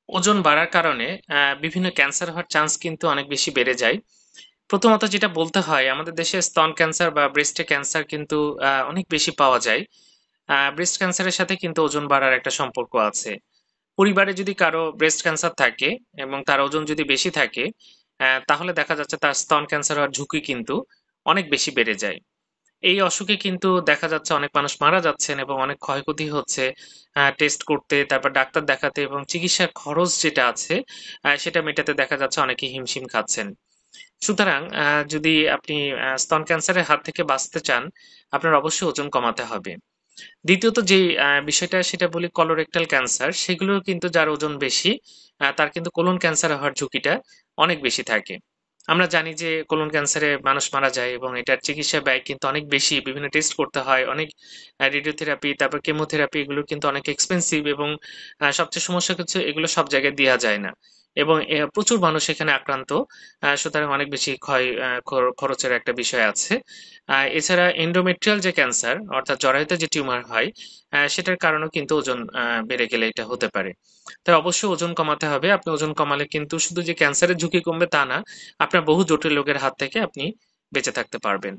ওজন বাড়ার কারণে বিভিন্ন ক্যান্সার হওয়ার চান্স কিন্তু অনেক বেশি বেড়ে যায়। প্রথমত যেটা বলতে হয়, আমাদের দেশে স্তন ক্যান্সার বা ব্রেস্টে ক্যান্সার কিন্তু অনেক বেশি পাওয়া যায়। ব্রেস্ট ক্যান্সারের সাথে কিন্তু ওজন বাড়ার একটা সম্পর্ক আছে। পরিবারে যদি কারো ব্রেস্ট ক্যান্সার থাকে এবং তার ওজন যদি বেশি থাকে, তাহলে দেখা যাচ্ছে তার স্তন ক্যান্সার হওয়ার ঝুঁকি কিন্তু অনেক বেশি বেড়ে যায়। এই অসুখে কিন্তু দেখা যাচ্ছে অনেক মানুষ মারা যাচ্ছেন এবং অনেক ক্ষয়ক্ষতি হচ্ছে। টেস্ট করতে, তারপর ডাক্তার দেখাতে এবং চিকিৎসার খরচ যেটা আছে, সেটা মেটাতে দেখা যাচ্ছে অনেকেই হিমশিম খাচ্ছেন। সুতরাং যদি আপনি স্তন ক্যান্সারের হাত থেকে বাঁচতে চান, আপনার অবশ্যই ওজন কমাতে হবে। দ্বিতীয়ত যেই বিষয়টা সেটা বলি কলোরেক্টাল ক্যান্সার, সেগুলোও কিন্তু যার ওজন বেশি, তার কিন্তু কোলন ক্যান্সার হওয়ার ঝুঁকিটা অনেক বেশি থাকে। আমরা জানি যে কোলন ক্যান্সারে মানুষ মারা যায় এবং এটার চিকিৎসা ব্যয় কিন্তু অনেক বেশি। বিভিন্ন টেস্ট করতে হয়, অনেক রেডিওথেরাপি, তারপর কেমোথেরাপি এগুলো কিন্তু অনেক এক্সপেনসিভ এবং সবচেয়ে সমস্যা হচ্ছে এগুলো সব জায়গায় দেয়া যায় না। এবং প্রচুর মানুষ এখানে আক্রান্ত। সুতরাং অনেক বেশি ক্ষয় খরচের একটা বিষয় আছে। এছাড়া এন্ডোমেট্রিয়াল যে ক্যান্সার অর্থাৎ জরায়ুতে যে টিউমার হয়, সেটার কারণেও কিন্তু ওজন বেড়ে গেলে এটা হতে পারে। তাই অবশ্যই ওজন কমাতে হবে। আপনি ওজন কমালে কিন্তু শুধু যে ক্যান্সারের ঝুঁকি কমবে তা না, আপনার বহু জটিল রোগের হাত থেকে আপনি বেঁচে থাকতে পারবেন।